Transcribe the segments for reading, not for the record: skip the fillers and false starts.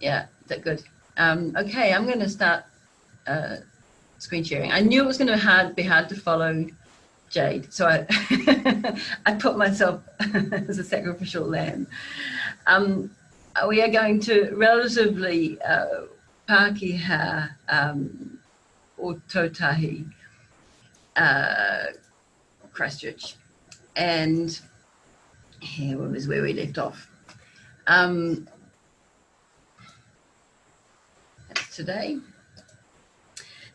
Yeah, that's good. Okay, I'm going to start screen sharing. I knew it was going to be hard to follow Jade, so I I put myself as a sacrificial lamb. We are going to relatively Pākeha, Ōtautahi, Christchurch, and here was where we left off. That's today.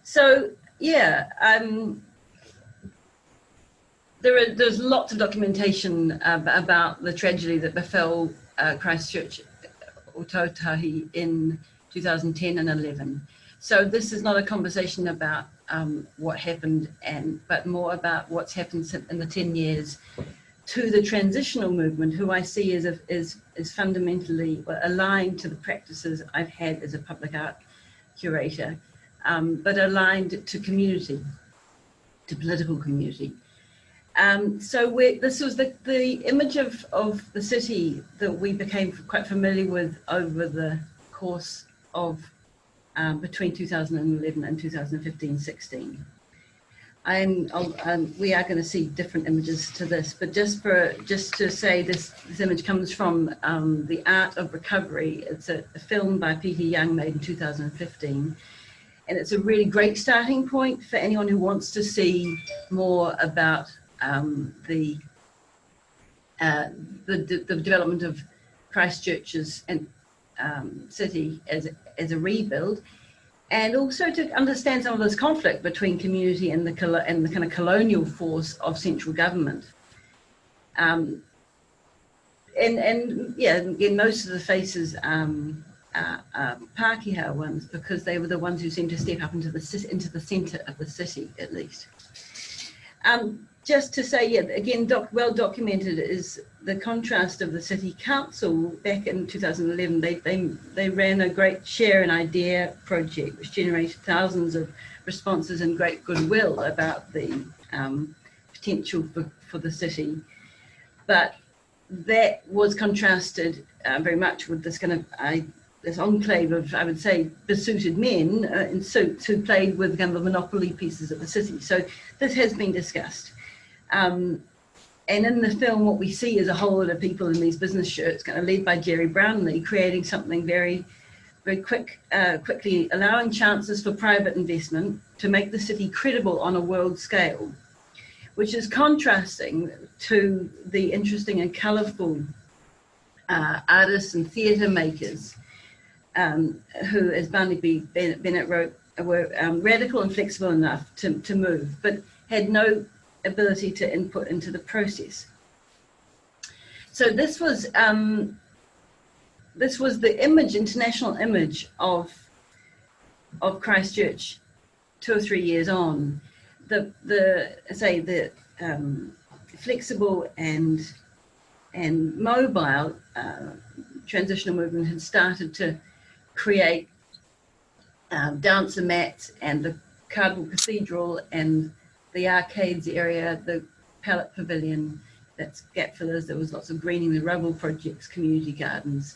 So yeah, there's lots of documentation about the tragedy that befell Christchurch, Ōtautahi in 2010 and 11. So this is not a conversation about what happened, but more about what's happened in the 10 years to the transitional movement, who I see as fundamentally aligned to the practices I've had as a public art curator, but aligned to community, to political community. So this was the image of the city that we became quite familiar with over the course of between 2011 and 2015-16. We are going to see different images to this, but just to say this image comes from The Art of Recovery. It's a film by Peter Young made in 2015. And it's a really great starting point for anyone who wants to see more about the development of Christchurch's city as a rebuild, and also to understand some of this conflict between community and the kind of colonial force of central government. And yeah, again, most of the faces Pākeha ones, because they were the ones who seemed to step up into the centre of the city, at least. Just to say, yeah, again, well documented is the contrast of the city council back in 2011. They ran a great share an idea project, which generated thousands of responses and great goodwill about the potential for the city. But that was contrasted very much with this kind of this enclave of, I would say, besuited men in suits who played with kind of the monopoly pieces of the city. So this has been discussed. And in the film, what we see is a whole lot of people in these business shirts, kind of led by Jerry Brownlee, creating something very, very quickly allowing chances for private investment to make the city credible on a world scale, which is contrasting to the interesting and colourful artists and theatre makers who, as Barnaby Bennett wrote, were radical and flexible enough to move, but had no ability to input into the process. So this was the international image of Christchurch 2 or 3 years on. The flexible and mobile transitional movement had started to create dancer mats and the cardboard cathedral and the arcades area, the pallet pavilion, that's gap fillers. There was lots of greening the rubble projects, community gardens,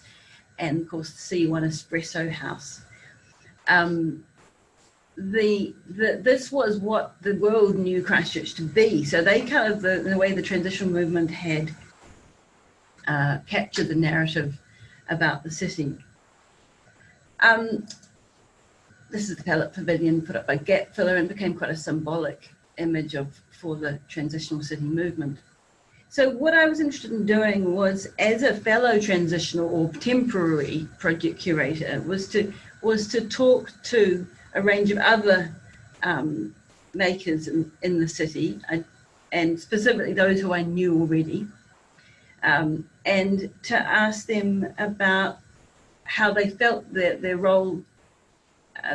and of course the C1 Espresso House. This was what the world knew Christchurch to be. So they kind of, the way the transitional movement had captured the narrative about the city. This is the pallet pavilion put up by Gap Filler and became quite a symbolic image for the transitional city movement. So what I was interested in doing was, as a fellow transitional or temporary project curator, was to talk to a range of other makers in the city, and specifically those who I knew already, and to ask them about how they felt their role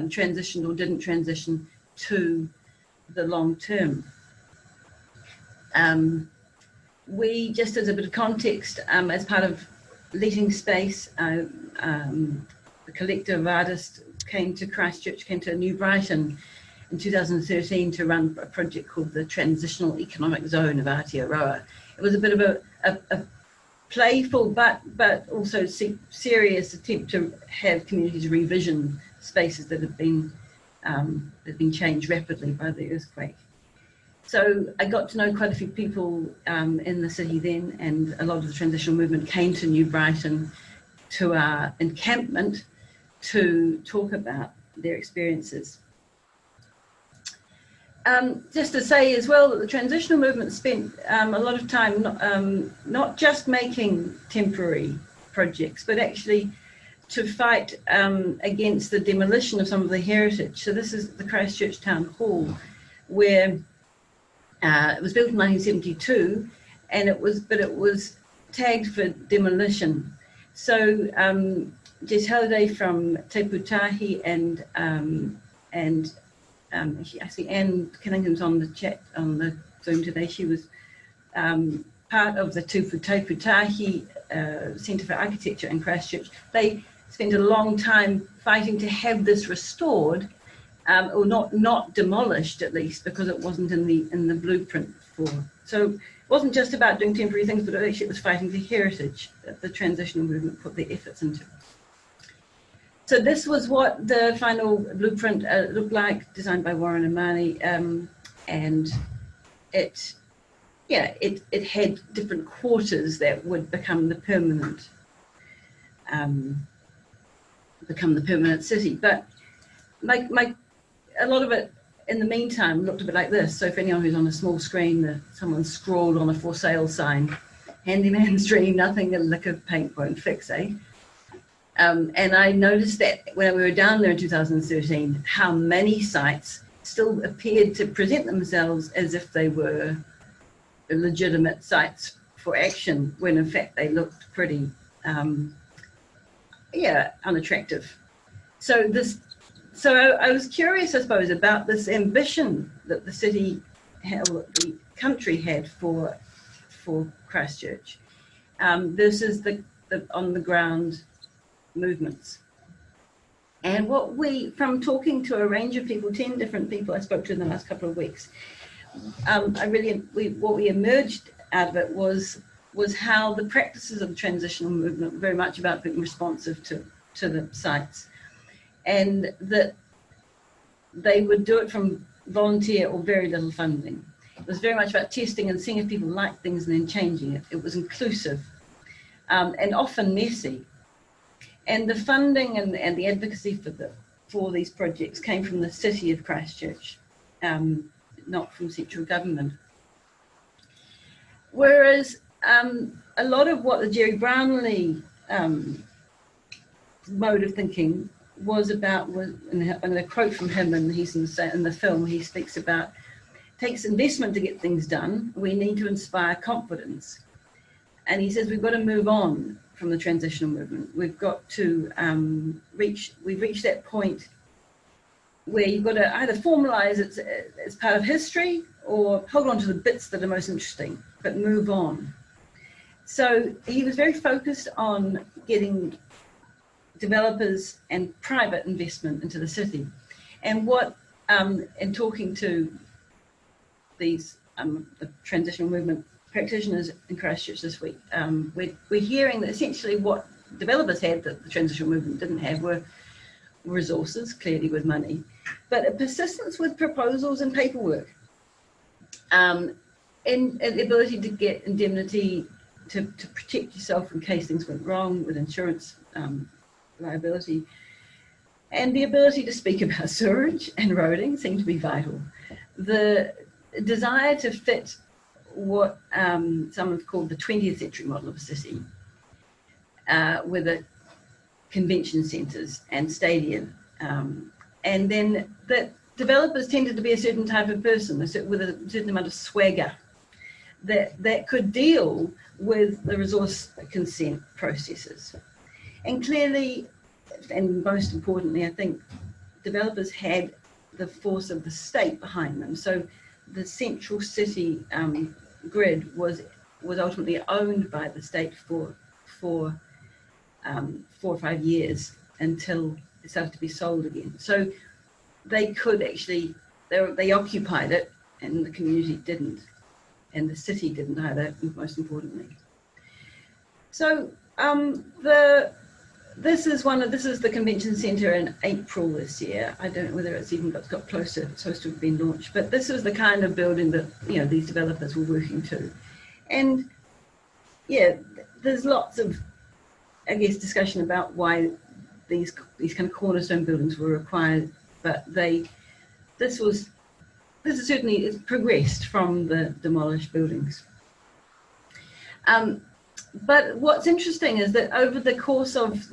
transitioned or didn't transition to the long term. We, just as a bit of context, as part of letting space, the collective of artists came to Christchurch, came to New Brighton in 2013 to run a project called the Transitional Economic Zone of Aotearoa. It was a bit of a playful but also serious attempt to have communities revision spaces that have been changed rapidly by the earthquake. So I got to know quite a few people in the city then, and a lot of the transitional movement came to New Brighton to our encampment to talk about their experiences. Just to say as well that the transitional movement spent a lot of time not just making temporary projects, but actually to fight against the demolition of some of the heritage. So this is the Christchurch Town Hall, where it was built in 1972, and it was tagged for demolition. So Jess Halliday from Te Pūtahi and I see Anne Cunningham's on the chat on the Zoom today. She was part of the Te Pūtahi Centre for Architecture in Christchurch. They spent a long time fighting to have this restored, or not demolished at least, because it wasn't in the blueprint for. So it wasn't just about doing temporary things, but actually it was fighting for heritage that the transitional movement put their efforts into. So this was what the final blueprint looked like, designed by Warren and Marnie, and it had different quarters that would become the permanent city. But a lot of it in the meantime looked a bit like this. So for anyone who's on a small screen, someone scrawled on a for sale sign, handyman's dream, nothing a lick of paint won't fix, eh? And I noticed that when we were down there in 2013, how many sites still appeared to present themselves as if they were legitimate sites for action, when in fact they looked pretty, unattractive. So I was curious, I suppose, about this ambition that the city, the country had for Christchurch versus the on the ground movements. And from talking to a range of people, 10 different people I spoke to in the last couple of weeks, what we emerged out of it was how the practices of the transitional movement were very much about being responsive to the sites, and that they would do it from volunteer or very little funding. It was very much about testing and seeing if people liked things and then changing it. It was inclusive and often messy. And the funding and the advocacy for these projects came from the city of Christchurch, not from central government. Whereas a lot of what the Jerry Brownlee mode of thinking was about, and a quote from him, and he's in the film, he speaks about, takes investment to get things done. We need to inspire confidence. And he says we've got to move on from the transitional movement. We've got to we've reached that point where you've got to either formalize it as part of history or hold on to the bits that are most interesting, but move on. So he was very focused on getting developers and private investment into the city. And in talking to these the transitional movement practitioners in Christchurch this week, we're hearing that essentially what developers had that the transitional movement didn't have were resources, clearly with money, but a persistence with proposals and paperwork, and the ability to get indemnity to protect yourself in case things went wrong with insurance liability, and the ability to speak about sewerage and roading seemed to be vital. The desire to fit what someone's called the 20th century model of a city, with the convention centres and stadium, and then that developers tended to be a certain type of person with a certain amount of swagger that could deal with the resource consent processes. And clearly, and most importantly, I think developers had the force of the state behind them. So the central city grid was ultimately owned by the state for 4 or 5 years until it started to be sold again. So they could actually, they occupied it, and the community didn't, and the city didn't either, most importantly. So this is the convention centre in April this year. I don't know whether it's even got closer. It's supposed to have been launched, but this was the kind of building that these developers were working to, and yeah, there's lots of, I guess, discussion about why these kind of cornerstone buildings were required, but this is certainly, it's progressed from the demolished buildings. But what's interesting is that over the course of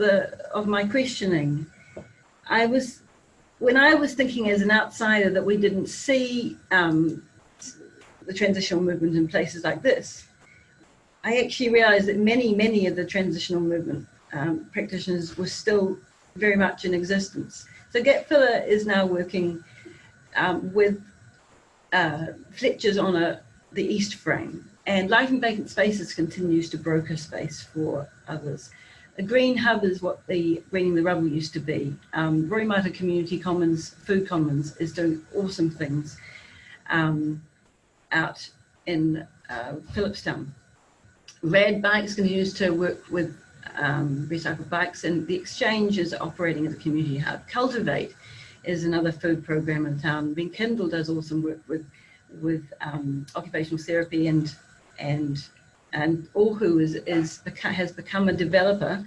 my questioning, when I was thinking as an outsider that we didn't see the transitional movement in places like this, I actually realized that many of the transitional movement practitioners were still very much in existence. So Gap Filler is now working with Fletcher's on the East Frame, and Light and Vacant Spaces continues to broker space for others. The Green Hub is what the Greening the Rubble used to be. Roimata Community Commons, Food Commons, is doing awesome things out in Phillipstown. Rad Bikes continues to work with recycled bikes, and the Exchange is operating as a community hub. Cultivate is another food program in town. Ben Kindle does awesome work with occupational therapy, and Ohu has become a developer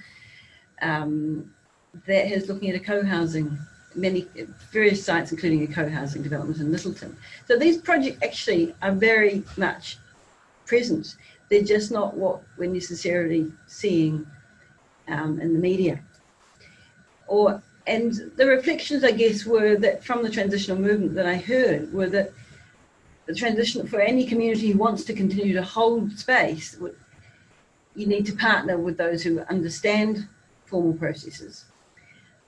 that is looking at a co-housing, various sites, including a co-housing development in Littleton. So these projects actually are very much present. They're just not what we're necessarily seeing in the media. And the reflections, I guess, were that from the transitional movement that I heard were that the transition, for any community who wants to continue to hold space, you need to partner with those who understand formal processes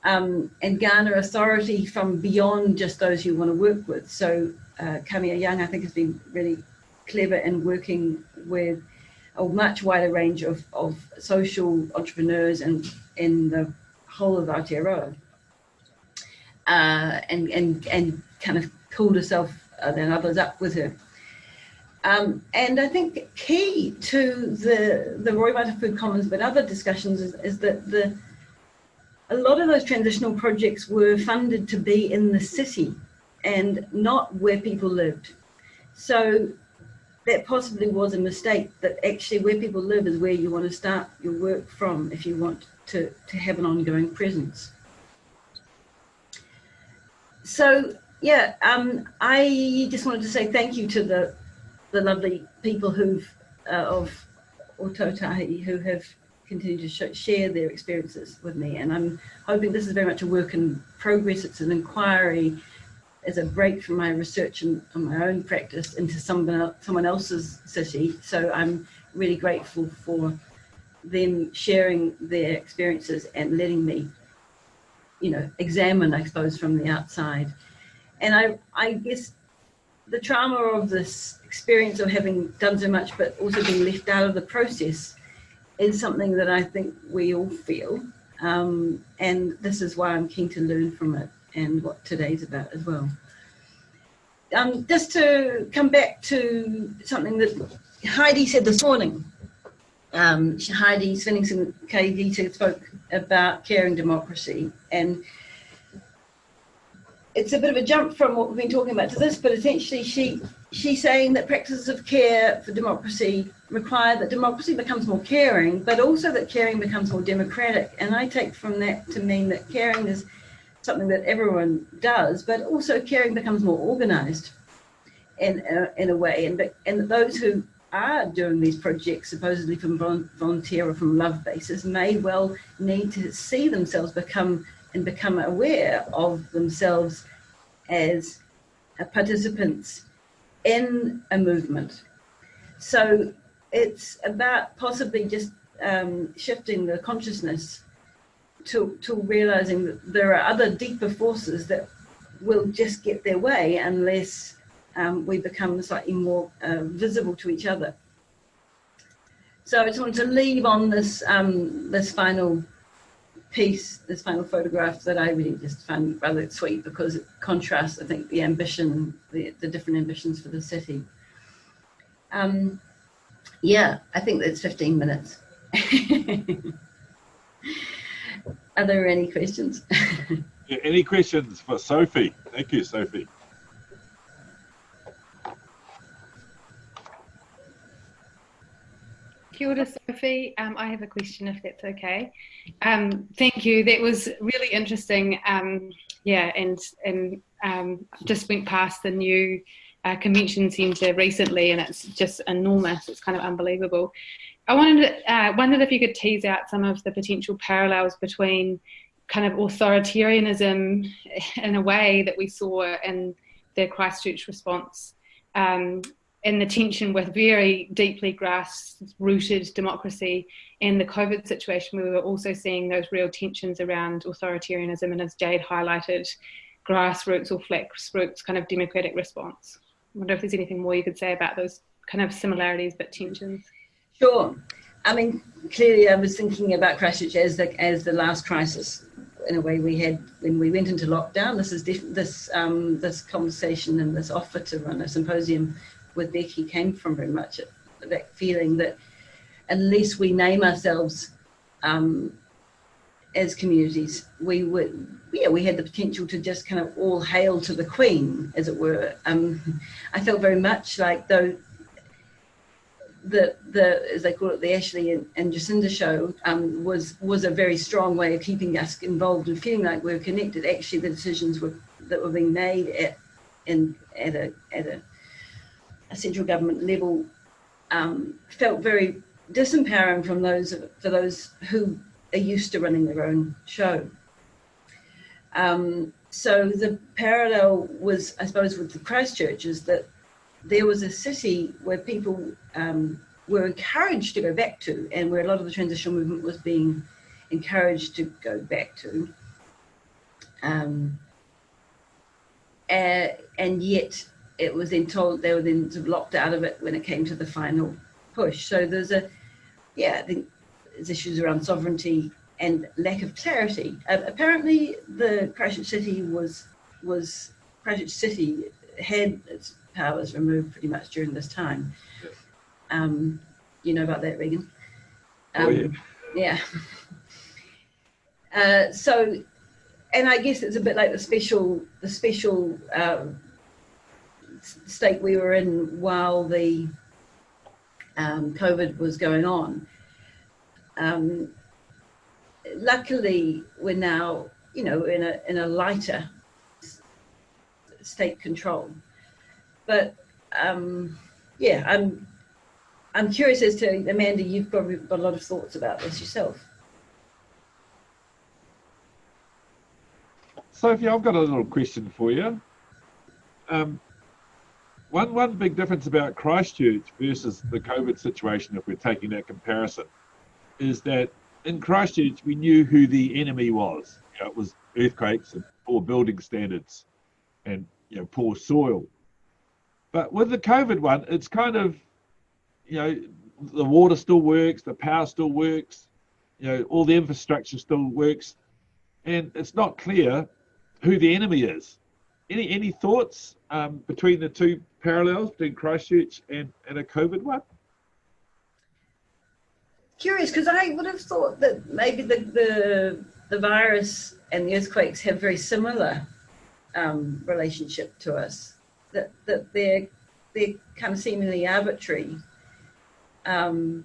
and garner authority from beyond just those you want to work with. So Kamia Young, I think, has been really clever in working with a much wider range of social entrepreneurs and in the whole of Aotearoa, and kind of pulled herself and others up with her. And I think key to the Roimata Food Commons, but other discussions, is that a lot of those transitional projects were funded to be in the city and not where people lived. So that possibly was a mistake, that actually where people live is where you want to start your work from if you want to have an ongoing presence. So yeah, I just wanted to say thank you to the lovely people of Ōtautahi who have continued to share their experiences with me, and I'm hoping this is very much a work in progress. It's an inquiry, as a break from my research and my own practice into someone else's city. So I'm really grateful for them sharing their experiences and letting me, examine, I suppose, from the outside. And I guess the trauma of this experience of having done so much but also being left out of the process is something that I think we all feel. And this is why I'm keen to learn from it and what today's about as well. Just to come back to something that Heidi said this morning. Heidi Svenningsson KD spoke about caring democracy, and it's a bit of a jump from what we've been talking about to this, but essentially she's saying that practices of care for democracy require that democracy becomes more caring, but also that caring becomes more democratic. And I take from that to mean that caring is something that everyone does, but also caring becomes more organised in a way, and those who are doing these projects supposedly from volunteer or from love basis may well need to see themselves become aware of themselves as participants in a movement. So it's about possibly just shifting the consciousness to realizing that there are other deeper forces that will just get their way unless we become slightly more visible to each other. So I just wanted to leave on this this final piece, this final photograph that I really just found rather sweet because it contrasts, I think, the ambition, the different ambitions for the city. Yeah, I think that's 15 minutes. Are there any questions? Yeah, any questions for Sophie? Thank you, Sophie. Kia ora, Sophie. I have a question, if that's okay. Thank you. That was really interesting. Yeah, and just went past the new convention centre recently, and it's just enormous. It's kind of unbelievable. I wondered if you could tease out some of the potential parallels between kind of authoritarianism in a way that we saw in the Christchurch response, and the tension with very deeply grass-rooted democracy, and the COVID situation, we were also seeing those real tensions around authoritarianism, and as Jade highlighted, grassroots or flat roots kind of democratic response. I wonder if there's anything more you could say about those kind of similarities but tensions. Sure. I mean, clearly I was thinking about Christchurch as the last crisis, in a way we had when we went into lockdown. This is this conversation and this offer to run a symposium with Becky came from very much that feeling that unless we name ourselves as communities, we had the potential to just kind of all hail to the Queen, as it were. I felt very much like though the as they call it, the Ashley and Jacinda show was a very strong way of keeping us involved and feeling like we were connected. Actually, the decisions that were being made at a central government level felt very disempowering for those who are used to running their own show. So the parallel was, I suppose, with the Christchurch is that there was a city where people were encouraged to go back to, and where a lot of the transitional movement was being encouraged to go back to. And yet it was then told they were then sort of locked out of it when it came to the final push. So I think there's issues around sovereignty and lack of clarity. Apparently, the Christchurch City had its powers removed pretty much during this time. You know about that, Regan? Yeah. So, and I guess it's a bit like the special state we were in while the COVID was going on. Luckily, we're now, in a lighter state control. But I'm curious as to, Amanda, you've probably got a lot of thoughts about this yourself. Sophie, I've got a little question for you. One big difference about Christchurch versus the COVID situation, if we're taking that comparison, is that in Christchurch we knew who the enemy was. It was earthquakes and poor building standards and poor soil. But with the COVID one, it's kind of, the water still works, the power still works, all the infrastructure still works, and it's not clear who the enemy is. Any thoughts between the two parallels between Christchurch and a COVID one? Curious, because I would have thought that maybe the virus and the earthquakes have very similar relationship to us. That they're kind of seemingly arbitrary, and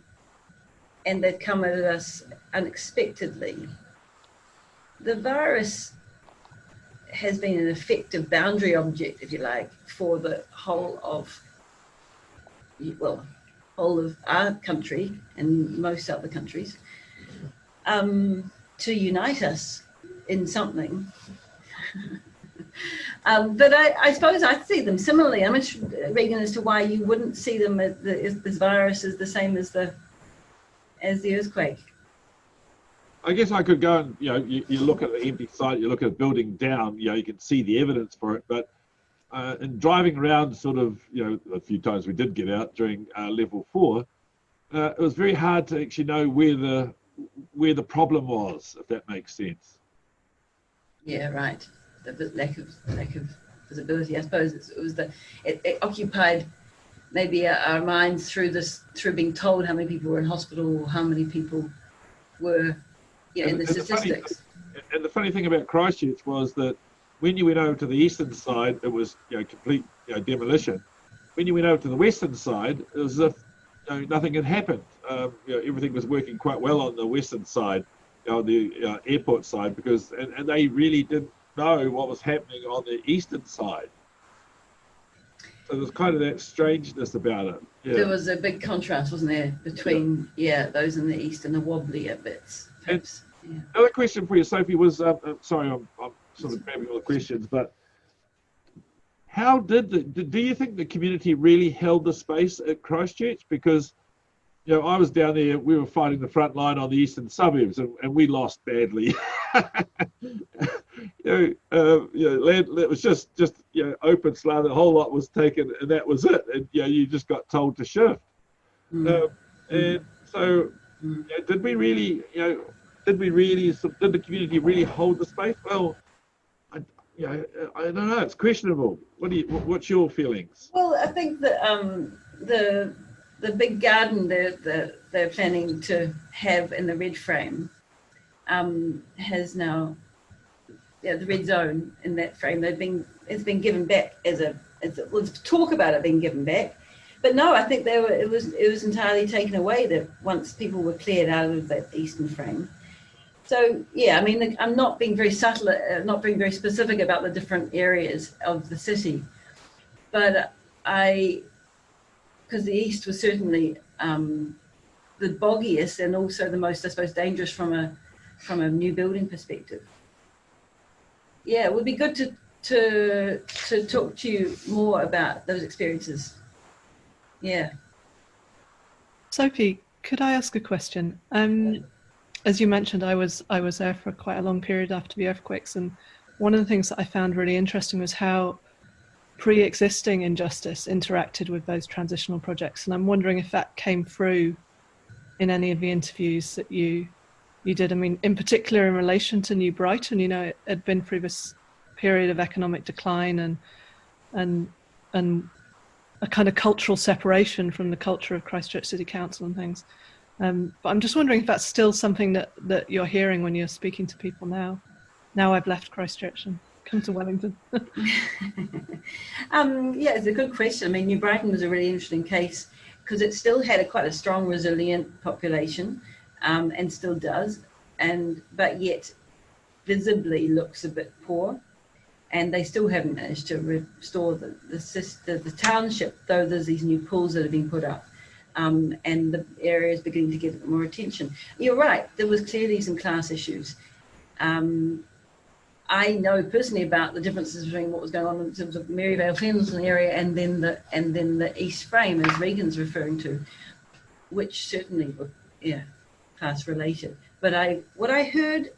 they've come at us unexpectedly. The virus has been an effective boundary object, if you like, for the whole of our country and most other countries, to unite us in something. But I suppose I see them similarly. I'm interested, Regan, as to why you wouldn't see them as this virus is the same as the earthquake. I guess I could go and, you look at the empty site, you look at a building down, you can see the evidence for it. But in driving around sort of, a few times we did get out during level 4, it was very hard to actually know where the problem was, if that makes sense. Yeah, right. The lack of visibility. I suppose it occupied maybe our minds through being told how many people were in hospital or how many people were in the statistics. And the funny thing about Christchurch was that when you went over to the eastern side, it was complete demolition. When you went over to the western side, it was as if nothing had happened. Everything was working quite well on the western side, on the airport side, because and they really didn't know what was happening on the eastern side. So there was kind of that strangeness about it. Yeah. There was a big contrast, wasn't there, between those in the east and the wobblier bits. Perhaps. Yeah. Another question for you, Sophie, was sorry, I'm sort of grabbing all the questions, but how do you think the community really held the space at Christchurch? Because I was down there, we were fighting the front line on the eastern suburbs, and we lost badly. It was just open slam. The whole lot was taken, and that was it. And you just got told to shift. And so, did the community really hold the space? Well, I don't know. It's questionable. What's your feelings? Well, I think that the big garden they're planning to have in the red frame has now the red zone in that frame. It's been given back as talk about it being given back, but no, I think it was entirely taken away that once people were cleared out of that eastern frame. So I mean, I'm not being very subtle, not being very specific about the different areas of the city, but because the east was certainly the boggiest and also the most, I suppose, dangerous from a new building perspective. Yeah, it would be good to talk to you more about those experiences. Yeah. Sophie, could I ask a question? As you mentioned, I was there for quite a long period after the earthquakes, and one of the things that I found really interesting was how pre-existing injustice interacted with those transitional projects, and I'm wondering if that came through in any of the interviews that you did. I mean, in particular in relation to New Brighton, it had been through this period of economic decline and a kind of cultural separation from the culture of Christchurch City Council and things. But I'm just wondering if that's still something that you're hearing when you're speaking to people now. Now I've left Christchurch and come to Wellington. It's a good question. I mean, New Brighton was a really interesting case because it still had quite a strong, resilient population, and still does, but yet visibly looks a bit poor, and they still haven't managed to restore the township, though there's these new pools that have been put up. And the area is beginning to get more attention. You're right, there was clearly some class issues. I know personally about the differences between what was going on in terms of Maryvale Fenelon area and then the East Frame, as Regan's referring to, which certainly were class related. But what I heard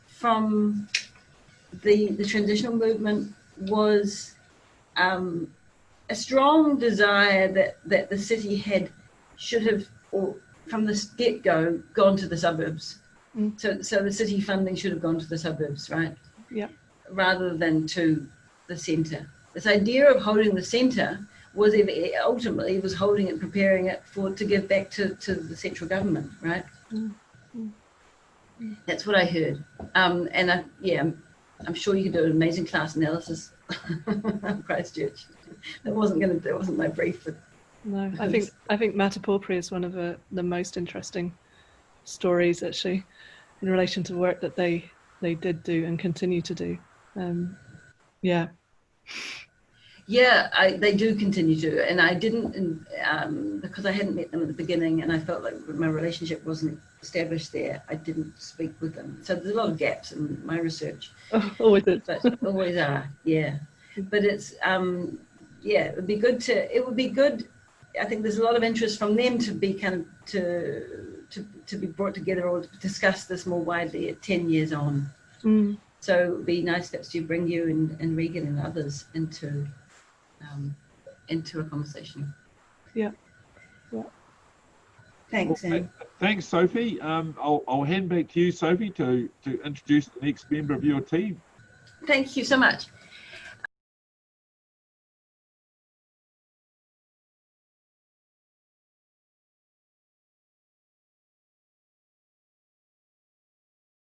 from the transitional movement was a strong desire that the city should have, or from the get-go, gone to the suburbs. So the city funding should have gone to the suburbs, right? Yeah. Rather than to the centre. This idea of holding the centre was ultimately was holding it, preparing it to give back to the central government, right? That's what I heard. I'm sure you could do an amazing class analysis of Christchurch. That wasn't my brief. But no, I think Matapulpuri is one of the most interesting stories actually in relation to work that they did do and continue to do. They do continue to, and I didn't because I hadn't met them at the beginning and I felt like my relationship wasn't established there. I didn't speak with them, so there's a lot of gaps in my research. Always is. But always are, yeah. But it's it would be good. I think there's a lot of interest from them to be kind of to be brought together or to discuss this more widely at 10 years on. So it would be nice perhaps to bring you and Regan and others into a conversation. Yeah. Thanks, Anne. Thanks, Sophie. I'll hand back to you, Sophie, to introduce the next member of your team. Thank you so much.